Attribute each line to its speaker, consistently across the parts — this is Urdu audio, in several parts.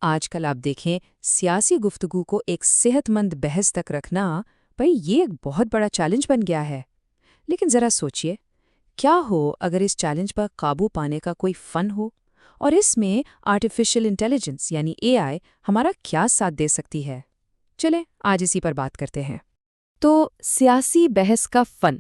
Speaker 1: آج کل آپ دیکھیں سیاسی گفتگو کو ایک صحت مند بحث تک رکھنا بھئی یہ ایک بہت بڑا چیلنج بن گیا ہے۔ لیکن ذرا سوچئے، کیا ہو اگر اس چیلنج پر قابو پانے کا کوئی فن ہو، اور اس میں آرٹیفیشل انٹیلیجنس یعنی اے آئی ہمارا کیا ساتھ دے سکتی ہے؟ چلیں آج اسی پر بات کرتے ہیں۔
Speaker 2: تو سیاسی بحث کا فن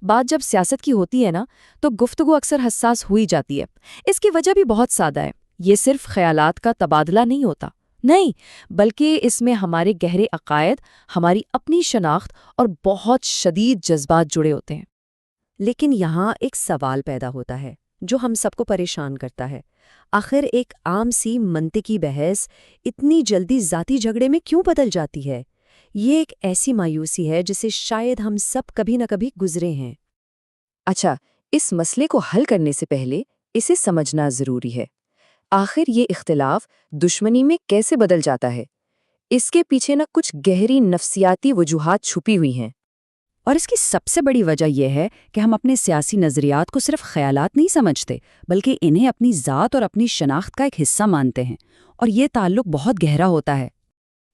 Speaker 2: بات جب سیاست کی ہوتی ہے نا، تو گفتگو اکثر حساس ہوئی جاتی ہے۔ اس کی وجہ بھی بہت سادہ ہے، یہ صرف خیالات کا تبادلہ نہیں ہوتا، نہیں، بلکہ اس میں ہمارے گہرے عقائد، ہماری اپنی شناخت اور بہت شدید جذبات جڑے ہوتے ہیں۔ لیکن یہاں ایک سوال پیدا ہوتا ہے جو ہم سب کو پریشان کرتا ہے۔ آخر ایک عام سی منطقی بحث اتنی جلدی ذاتی جھگڑے میں کیوں بدل جاتی ہے؟ یہ ایک ایسی مایوسی ہے جسے شاید ہم سب کبھی نہ کبھی گزرے ہیں۔
Speaker 1: اچھا، اس مسئلے کو حل کرنے سے پہلے اسے سمجھنا ضروری ہے۔ آخر یہ اختلاف دشمنی میں کیسے بدل جاتا ہے؟ اس کے پیچھے نہ کچھ گہری نفسیاتی وجوہات چھپی ہوئی ہیں۔
Speaker 2: اور اس کی سب سے بڑی وجہ یہ ہے کہ ہم اپنے سیاسی نظریات کو صرف خیالات نہیں سمجھتے، بلکہ انہیں اپنی ذات اور اپنی شناخت کا ایک حصہ مانتے ہیں، اور یہ تعلق بہت گہرا ہوتا ہے۔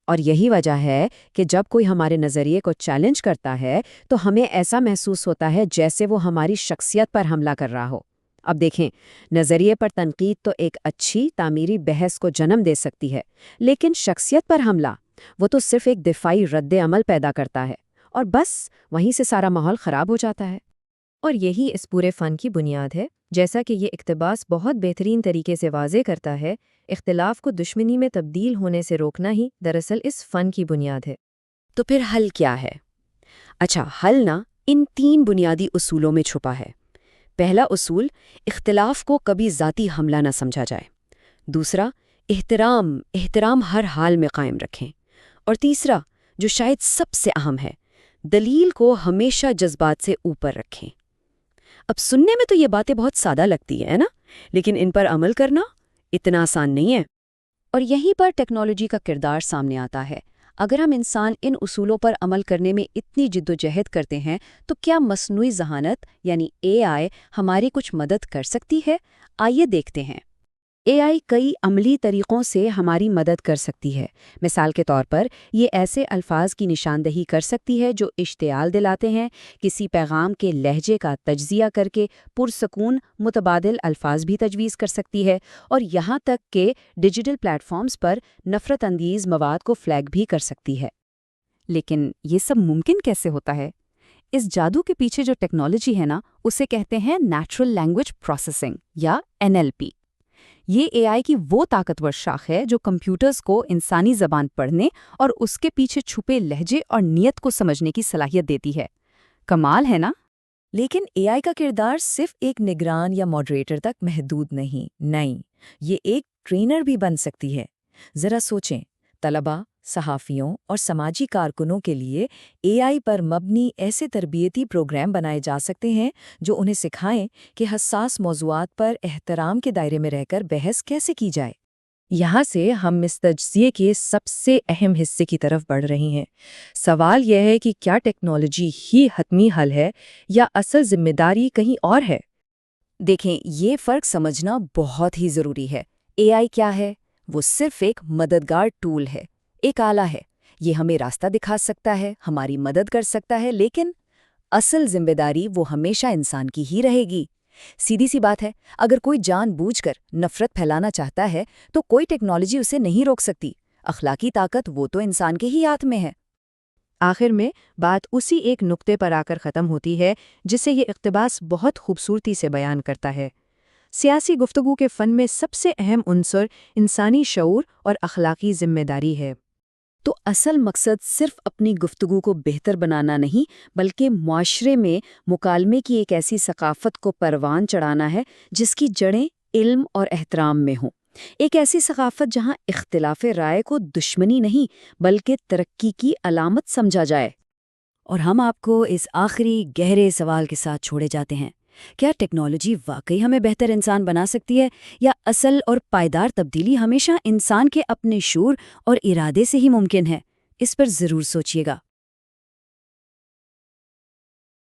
Speaker 1: اور یہی وجہ ہے کہ جب کوئی ہمارے نظریے کو چیلنج کرتا ہے تو ہمیں ایسا محسوس ہوتا ہے جیسے وہ ہماری شخصیت پر حملہ کر رہا ہو۔ اب دیکھیں، نظریے پر تنقید تو ایک اچھی تعمیری بحث کو جنم دے سکتی ہے، لیکن شخصیت پر حملہ وہ تو صرف ایک دفاعی رد عمل پیدا کرتا ہے، اور بس وہیں سے سارا ماحول خراب ہو جاتا ہے۔ اور یہی اس پورے فن کی بنیاد ہے۔ جیسا کہ یہ اقتباس بہت بہترین طریقے سے واضح کرتا ہے، اختلاف کو دشمنی میں تبدیل ہونے سے روکنا ہی دراصل اس فن کی بنیاد ہے۔
Speaker 2: تو پھر حل کیا ہے؟ اچھا، حل نا ان 3 بنیادی اصولوں میں چھپا ہے۔ پہلا اصول، اختلاف کو کبھی ذاتی حملہ نہ سمجھا جائے۔ دوسرا، احترام ہر حال میں قائم رکھیں۔ اور تیسرا، جو شاید سب سے اہم ہے، دلیل کو ہمیشہ جذبات سے اوپر رکھیں۔ اب سننے میں تو یہ باتیں بہت سادہ لگتی ہیں نا، لیکن ان پر عمل کرنا اتنا آسان نہیں ہے۔ اور یہیں پر ٹیکنالوجی کا کردار سامنے آتا ہے۔ اگر ہم انسان ان اصولوں پر عمل کرنے میں اتنی جدوجہد کرتے ہیں تو کیا مصنوعی ذہانت یعنی اے آئی ہماری کچھ مدد کر سکتی ہے؟ آئیے دیکھتے ہیں۔ اے آئی کئی عملی طریقوں سے ہماری مدد کر سکتی ہے۔ مثال کے طور پر یہ ایسے الفاظ کی نشاندہی کر سکتی ہے جو اشتعال دلاتے ہیں، کسی پیغام کے لہجے کا تجزیہ کر کے پرسکون متبادل الفاظ بھی تجویز کر سکتی ہے، اور یہاں تک کہ ڈیجیٹل پلیٹ فارمز پر نفرت انگیز مواد کو فلیگ بھی کر سکتی ہے۔ لیکن یہ سب ممکن کیسے ہوتا ہے؟ اس جادو کے پیچھے جو ٹیکنالوجی ہے نا، اسے کہتے ہیں نیچرل لینگویج پروسیسنگ یا NLP۔ یہ اے آئی کی وہ طاقتور شاخ ہے جو کمپیوٹرز کو انسانی زبان پڑھنے اور اس کے پیچھے چھپے لہجے اور نیت کو سمجھنے کی صلاحیت دیتی ہے۔ کمال ہے نا؟ لیکن اے آئی کا کردار صرف ایک نگران یا ماڈریٹر تک محدود نہیں، یہ ایک ٹرینر بھی بن سکتی ہے۔ ذرا سوچیں، طلباء، صحافیوں اور سماجی کارکنوں کے لیے اے آئی پر مبنی ایسے تربیتی پروگرام بنائے جا سکتے ہیں جو انہیں سکھائیں کہ حساس موضوعات پر احترام کے دائرے میں رہ کر بحث کیسے کی جائے۔ یہاں سے ہم اس تجزیے کے سب سے اہم حصے کی طرف بڑھ رہے ہیں۔ سوال یہ ہے کہ کیا ٹیکنالوجی ہی حتمی حل ہے یا اصل ذمہ داری کہیں اور ہے؟ دیکھیں، یہ فرق سمجھنا بہت ہی ضروری ہے۔ اے آئی کیا ہے؟ وہ صرف ایک مددگار ٹول ہے، ایک آلہ ہے۔ یہ ہمیں راستہ دکھا سکتا ہے، ہماری مدد کر سکتا ہے، لیکن اصل ذمہ داری وہ ہمیشہ انسان کی ہی رہے گی۔ سیدھی سی بات ہے، اگر کوئی جان بوجھ کر نفرت پھیلانا چاہتا ہے تو کوئی ٹیکنالوجی اسے نہیں روک سکتی۔ اخلاقی طاقت وہ تو انسان کے ہی ہاتھ میں ہے۔
Speaker 1: آخر میں بات اسی ایک نقطے پر آ کر ختم ہوتی ہے جسے یہ اقتباس بہت خوبصورتی سے بیان کرتا ہے۔ سیاسی گفتگو کے فن میں سب سے اہم عنصر انسانی شعور اور اخلاقی ذمہ داری ہے۔
Speaker 2: تو اصل مقصد صرف اپنی گفتگو کو بہتر بنانا نہیں، بلکہ معاشرے میں مکالمے کی ایک ایسی ثقافت کو پروان چڑھانا ہے جس کی جڑیں علم اور احترام میں ہوں۔ ایک ایسی ثقافت جہاں اختلاف رائے کو دشمنی نہیں بلکہ ترقی کی علامت سمجھا جائے۔ اور ہم آپ کو اس آخری گہرے سوال کے ساتھ چھوڑے جاتے ہیں، کیا ٹیکنالوجی واقعی ہمیں بہتر انسان بنا سکتی ہے، یا اصل اور پائیدار تبدیلی ہمیشہ انسان کے اپنے شعور اور ارادے سے ہی ممکن ہے؟ اس پر ضرور سوچیے گا۔